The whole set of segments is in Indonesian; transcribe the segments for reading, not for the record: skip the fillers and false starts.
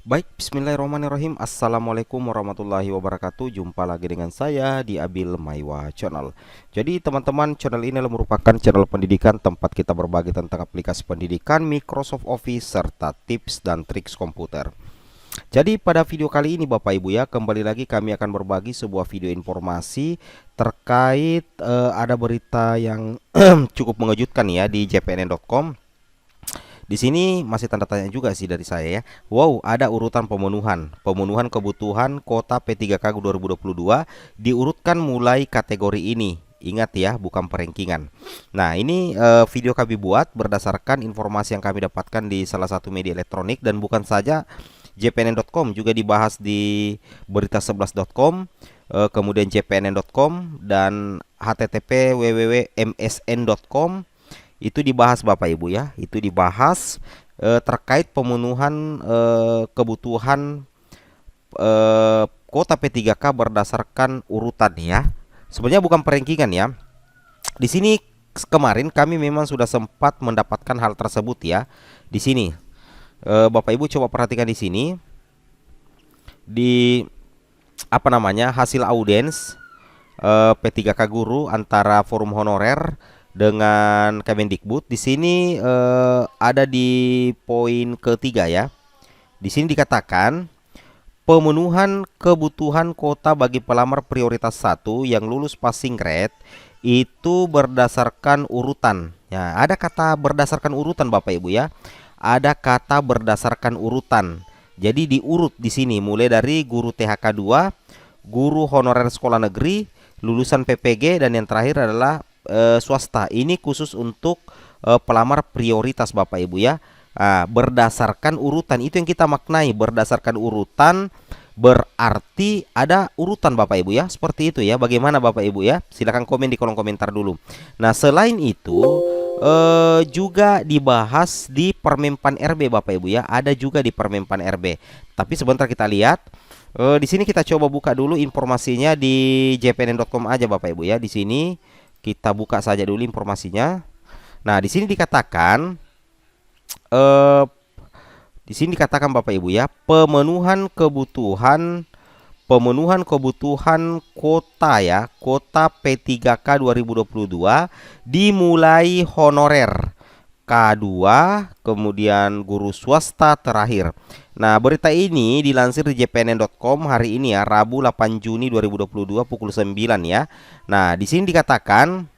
Baik, bismillahirrahmanirrahim. Assalamualaikum warahmatullahi wabarakatuh. Jumpa lagi dengan saya di Abil Maiwa Channel. Jadi teman-teman, channel ini adalah merupakan channel pendidikan tempat kita berbagi tentang aplikasi pendidikan, Microsoft Office, serta tips dan triks komputer. Jadi pada video kali ini Bapak Ibu ya, kembali lagi kami akan berbagi sebuah video informasi terkait ada berita yang cukup mengejutkan ya di jpnn.com. Di sini masih tanda tanya juga sih dari saya ya. Wow, ada urutan pemenuhan kebutuhan kota P3K 2022 diurutkan mulai kategori ini. Ingat ya, bukan perankingan. Nah, ini video kami buat berdasarkan informasi yang kami dapatkan di salah satu media elektronik, dan bukan saja jpnn.com, juga dibahas di berita11.com, kemudian jpnn.com dan http www.msn.com. Itu dibahas Bapak Ibu ya, itu dibahas terkait pemenuhan kebutuhan kota P3K berdasarkan urutan ya. Sebenarnya bukan perankingan ya. Di sini kemarin kami memang sudah sempat mendapatkan hal tersebut ya. Di sini Bapak Ibu coba perhatikan di sini, di apa namanya, hasil audiens P3K guru antara forum honorer dengan Kemendikbud. Di sini ada di poin ketiga ya. Di sini dikatakan pemenuhan kebutuhan kota bagi pelamar prioritas 1 yang lulus passing grade itu berdasarkan urutan. Ya, ada kata berdasarkan urutan Bapak Ibu ya. Ada kata berdasarkan urutan. Jadi diurut di sini mulai dari guru THK 2, guru honorer sekolah negeri, lulusan PPG, dan yang terakhir adalah swasta. Ini khusus untuk pelamar prioritas Bapak Ibu ya. Berdasarkan urutan, itu yang kita maknai. Berdasarkan urutan berarti ada urutan Bapak Ibu ya. Seperti itu ya. Bagaimana Bapak Ibu ya? Silahkan komen di kolom komentar dulu. Nah, selain itu juga dibahas di Permenpan RB Bapak Ibu ya. Ada juga di Permenpan RB. Tapi sebentar kita lihat. Di sini kita coba buka dulu informasinya di jpnn.com aja Bapak Ibu ya. Di sini kita buka saja dulu informasinya. Nah, di sini dikatakan Bapak Ibu ya, pemenuhan kebutuhan kota ya, kota P3K 2022 dimulai honorer K2, kemudian guru swasta terakhir. Nah, berita ini dilansir di jpnn.com hari ini ya, Rabu 8 Juni 2022 pukul 9 ya. Nah, di sini dikatakan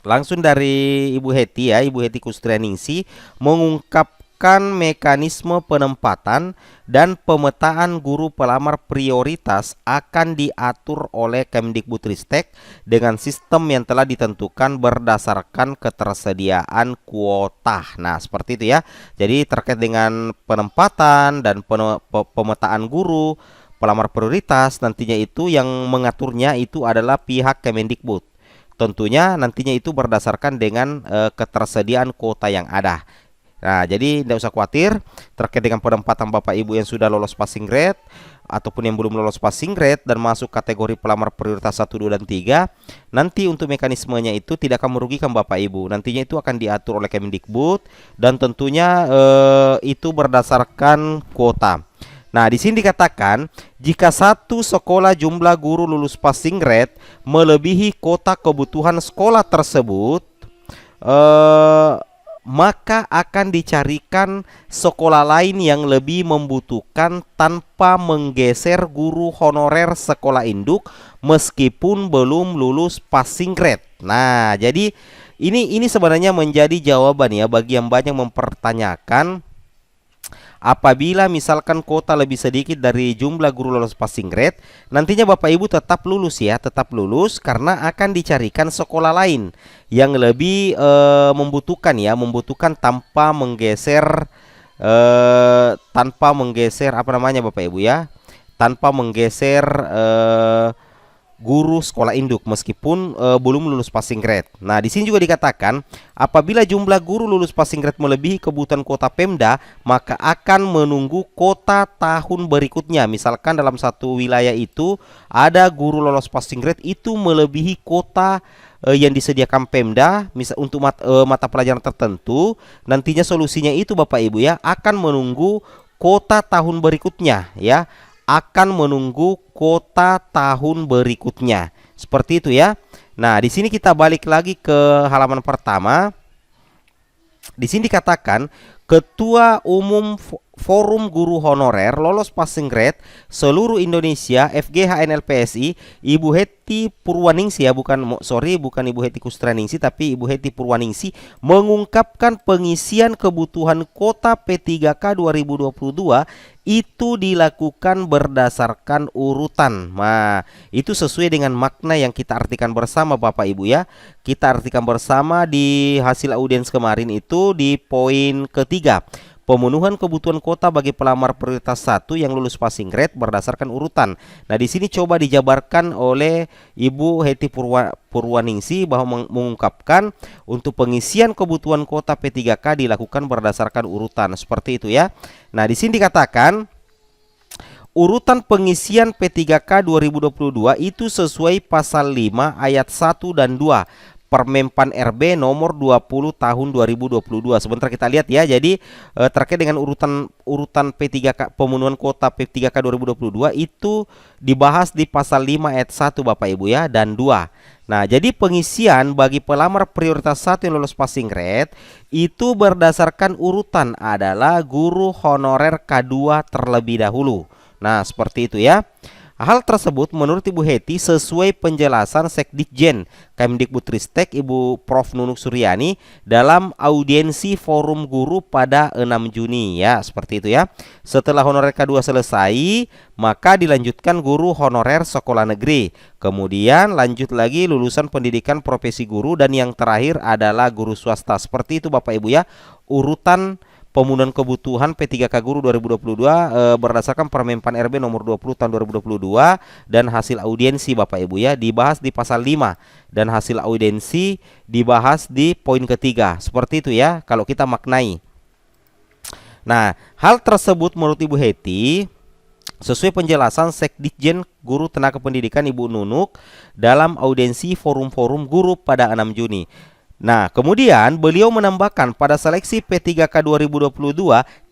langsung dari Ibu Heti ya, Ibu Heti Kustrianingsih mengungkapkan mekanisme penempatan dan pemetaan guru pelamar prioritas akan diatur oleh Kemdikbudristek dengan sistem yang telah ditentukan berdasarkan ketersediaan kuota. Nah, seperti itu ya. Jadi terkait dengan penempatan dan pemetaan guru pelamar prioritas, nantinya itu yang mengaturnya itu adalah pihak Kemendikbud. Tentunya nantinya itu berdasarkan dengan ketersediaan kuota yang ada. Nah, jadi tidak usah khawatir terkait dengan penempatan Bapak Ibu yang sudah lolos passing grade ataupun yang belum lolos passing grade dan masuk kategori pelamar prioritas 1, 2, dan 3. Nanti untuk mekanismenya itu tidak akan merugikan Bapak Ibu. Nantinya itu akan diatur oleh Kemendikbud dan tentunya itu berdasarkan kuota. Nah, di sini dikatakan jika satu sekolah jumlah guru lulus passing grade melebihi kota kebutuhan sekolah tersebut, maka akan dicarikan sekolah lain yang lebih membutuhkan tanpa menggeser guru honorer sekolah induk meskipun belum lulus passing grade. Nah, jadi ini sebenarnya menjadi jawaban ya bagi yang banyak mempertanyakan. Apabila misalkan kuota lebih sedikit dari jumlah guru lolos passing grade, nantinya Bapak Ibu tetap lulus ya, tetap lulus karena akan dicarikan sekolah lain yang lebih membutuhkan tanpa menggeser apa namanya Bapak Ibu ya, tanpa menggeser guru sekolah induk meskipun belum lulus passing grade. Nah, di sini juga dikatakan apabila jumlah guru lulus passing grade melebihi kebutuhan kota Pemda, maka akan menunggu kota tahun berikutnya. Misalkan dalam satu wilayah itu ada guru lolos passing grade itu melebihi kota yang disediakan Pemda misal untuk mata pelajaran tertentu, nantinya solusinya itu Bapak Ibu ya akan menunggu kota tahun berikutnya ya. Akan menunggu kota tahun berikutnya. Seperti itu ya. Nah, di sini kita balik lagi ke halaman pertama. Di sini dikatakan Ketua Umum Forum Guru Honorer lolos passing grade seluruh Indonesia FGHNLPSI Ibu Heti Purwaningsi ya, bukan Ibu Heti Kustraningsi tapi Ibu Heti Purwaningsi mengungkapkan pengisian kebutuhan kota P3K 2022 itu dilakukan berdasarkan urutan. Nah, itu sesuai dengan makna yang kita artikan bersama Bapak Ibu ya. Kita artikan bersama di hasil audiens kemarin itu di poin ketiga. Pemenuhan kebutuhan kota bagi pelamar prioritas 1 yang lulus passing grade berdasarkan urutan. Nah, di sini coba dijabarkan oleh Ibu Heti Purwaningsi bahwa mengungkapkan untuk pengisian kebutuhan kota P3K dilakukan berdasarkan urutan. Seperti itu ya. Nah, di sini dikatakan urutan pengisian P3K 2022 itu sesuai pasal 5 ayat 1 dan 2 Permenpan RB nomor 20 tahun 2022. Sebentar kita lihat ya. Jadi terkait dengan urutan P3K pemenuhan kota P3K 2022 itu dibahas di pasal 5 ayat 1 Bapak Ibu ya dan 2. Nah, jadi pengisian bagi pelamar prioritas 1 yang lulus passing grade itu berdasarkan urutan adalah guru honorer K2 terlebih dahulu. Nah, seperti itu ya. Hal tersebut menurut Ibu Heti sesuai penjelasan Sekditjen Kemdikbudristek Ibu Prof Nunuk Suryani dalam audiensi forum guru pada 6 Juni ya, seperti itu ya. Setelah honorer K2 selesai, maka dilanjutkan guru honorer sekolah negeri. Kemudian lanjut lagi lulusan pendidikan profesi guru dan yang terakhir adalah guru swasta. Seperti itu Bapak Ibu ya. Urutan pemenuhan kebutuhan P3K Guru 2022 berdasarkan Permenpan RB nomor 20 tahun 2022 dan hasil audiensi Bapak Ibu ya dibahas di pasal 5 dan hasil audiensi dibahas di poin ketiga. Seperti itu ya kalau kita maknai. Nah, hal tersebut menurut Ibu Heti sesuai penjelasan Sekditjen Guru Tenaga Pendidikan Ibu Nunuk dalam audiensi forum-forum guru pada 6 Juni. Nah, kemudian beliau menambahkan pada seleksi P3K 2022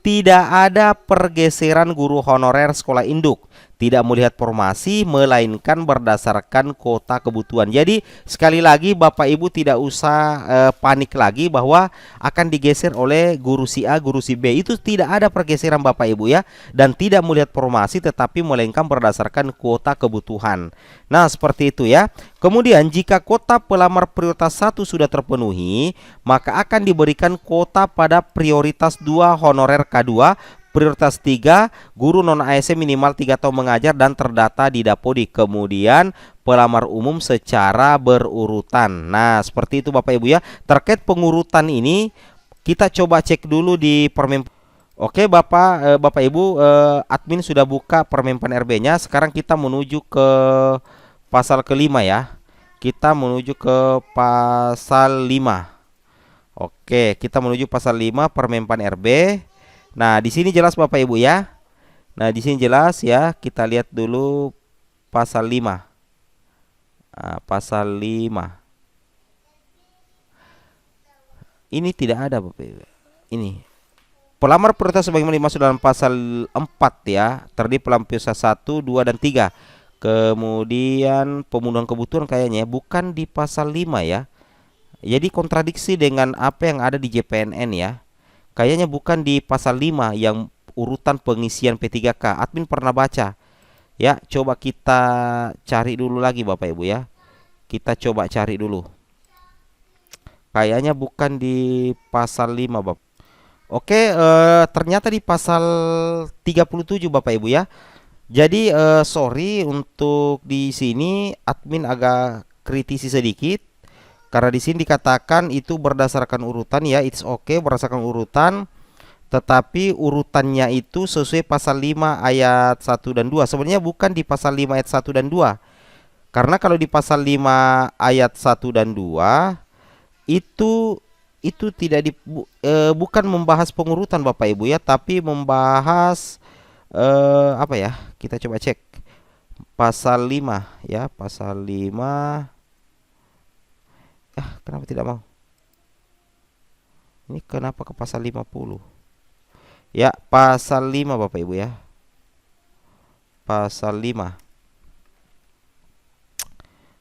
tidak ada pergeseran guru honorer sekolah induk, tidak melihat formasi melainkan berdasarkan kota kebutuhan. Jadi sekali lagi Bapak Ibu tidak usah panik lagi bahwa akan digeser oleh guru si A, guru si B. Itu tidak ada pergeseran Bapak Ibu ya, dan tidak melihat formasi tetapi melainkan berdasarkan kuota kebutuhan. Nah, seperti itu ya. Kemudian jika kota pelamar prioritas 1 sudah terpenuhi, maka akan diberikan kota pada prioritas 2 honorer K2, prioritas 3 guru non ASN minimal 3 tahun mengajar dan terdata di Dapodi. Kemudian pelamar umum secara berurutan. Nah, seperti itu Bapak Ibu ya. Terkait pengurutan ini kita coba cek dulu di Permen. Oke Bapak Ibu, admin sudah buka Permenpan RB-nya. Sekarang kita menuju ke pasal kelima ya. Kita menuju ke pasal 5. Oke, kita menuju pasal 5 Permenpan RB. Nah, di sini jelas Bapak Ibu ya. Nah, di sini jelas ya. Kita lihat dulu pasal 5. Nah, pasal 5. Ini tidak ada Bapak Ibu. Ini. Pelamar prioritas sebagaimana dimaksud dalam pasal 4 ya. Terdiri pelampiasan 1, 2 dan 3. Kemudian pemenuhan kebutuhan kayaknya bukan di pasal 5 ya. Jadi kontradiksi dengan apa yang ada di JPNN ya. Kayaknya bukan di pasal 5 yang urutan pengisian P3K. Admin pernah baca. Ya, coba kita cari dulu lagi Bapak Ibu ya. Kita coba cari dulu. Kayaknya bukan di pasal 5 Bapak. Oke, ternyata di pasal 37 Bapak Ibu ya. Jadi sorry untuk di sini admin agak kritisi sedikit karena di sini dikatakan itu berdasarkan urutan ya, it's okay berdasarkan urutan, tetapi urutannya itu sesuai pasal 5 ayat 1 dan 2. Sebenarnya bukan di pasal 5 ayat 1 dan 2. Karena kalau di pasal 5 ayat 1 dan 2 itu tidak bukan membahas pengurutan Bapak Ibu ya, tapi membahas apa ya? Kita coba cek pasal 5 ya, pasal 5. Kenapa tidak mau? Ini kenapa ke pasal 50? Ya, pasal 5 Bapak Ibu ya. Pasal 5.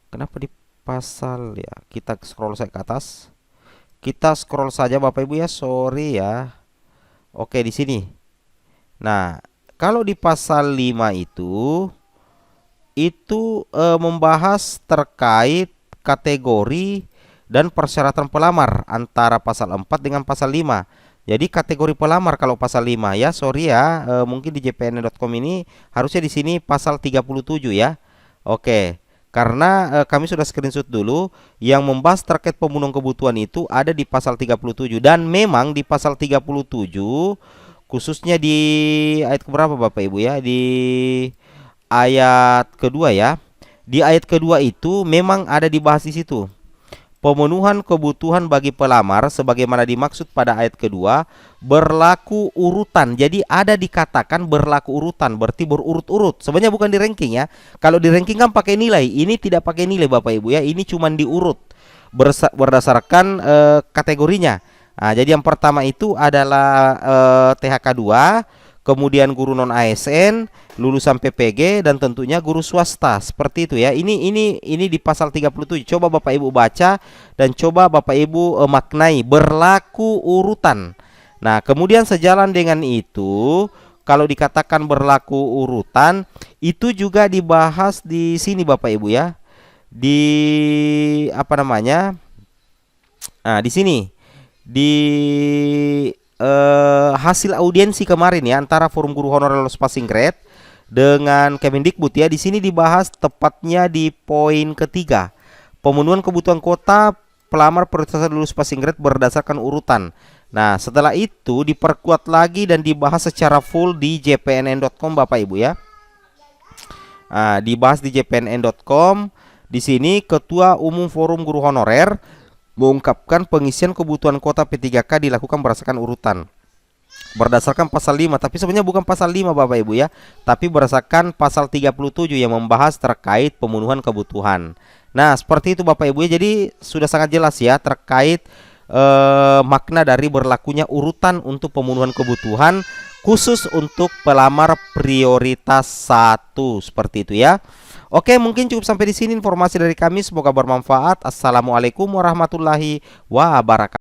Kenapa di pasal ya? Kita scroll saya ke atas. Kita scroll saja Bapak Ibu ya. Sorry ya. Oke, di sini. Nah, kalau di pasal 5 itu membahas terkait kategori dan persyaratan pelamar antara pasal 4 dengan pasal 5. Jadi kategori pelamar kalau pasal 5 ya, sorry ya, mungkin di jpn.com ini harusnya di sini pasal 37 ya. Oke. Karena kami sudah screenshot dulu yang membahas terkait pemenuhan kebutuhan itu ada di pasal 37 dan memang di pasal 37 khususnya di ayat keberapa Bapak Ibu ya? Di ayat kedua ya. Di ayat kedua itu memang ada dibahas di situ. Pemenuhan kebutuhan bagi pelamar sebagaimana dimaksud pada ayat kedua berlaku urutan. Jadi ada dikatakan berlaku urutan, berarti berurut-urut. Sebenarnya bukan di ranking ya. Kalau di ranking kan pakai nilai. Ini tidak pakai nilai Bapak Ibu ya. Ini cuma diurut berdasarkan kategorinya. Nah, jadi yang pertama itu adalah THK 2, kemudian guru non ASN, lulusan PPG, dan tentunya guru swasta. Seperti itu ya. Ini di pasal 37. Coba Bapak Ibu baca dan coba Bapak Ibu maknai berlaku urutan. Nah, kemudian sejalan dengan itu, kalau dikatakan berlaku urutan, itu juga dibahas di sini Bapak Ibu ya. Di apa namanya? Nah, di sini di hasil audiensi kemarin ya antara Forum Guru Honorer Lulus Passing Grade dengan Kemendikbud ya. Di sini dibahas tepatnya di poin ketiga. Pemenuhan kebutuhan kuota pelamar prioritas lulus passing grade berdasarkan urutan. Nah, setelah itu diperkuat lagi dan dibahas secara full di jpnn.com Bapak Ibu ya. Nah, dibahas di jpnn.com. Di sini Ketua Umum Forum Guru Honorer mengungkapkan pengisian kebutuhan kuota P3K dilakukan berdasarkan urutan. Berdasarkan pasal 5, tapi sebenarnya bukan pasal 5 Bapak Ibu ya, tapi berdasarkan pasal 37 yang membahas terkait pemenuhan kebutuhan. Nah, seperti itu Bapak Ibu ya. Jadi sudah sangat jelas ya terkait makna dari berlakunya urutan untuk pemenuhan kebutuhan khusus untuk pelamar prioritas 1 seperti itu ya. Oke, mungkin cukup sampai di sini informasi dari kami. Semoga bermanfaat. Assalamualaikum warahmatullahi wabarakatuh.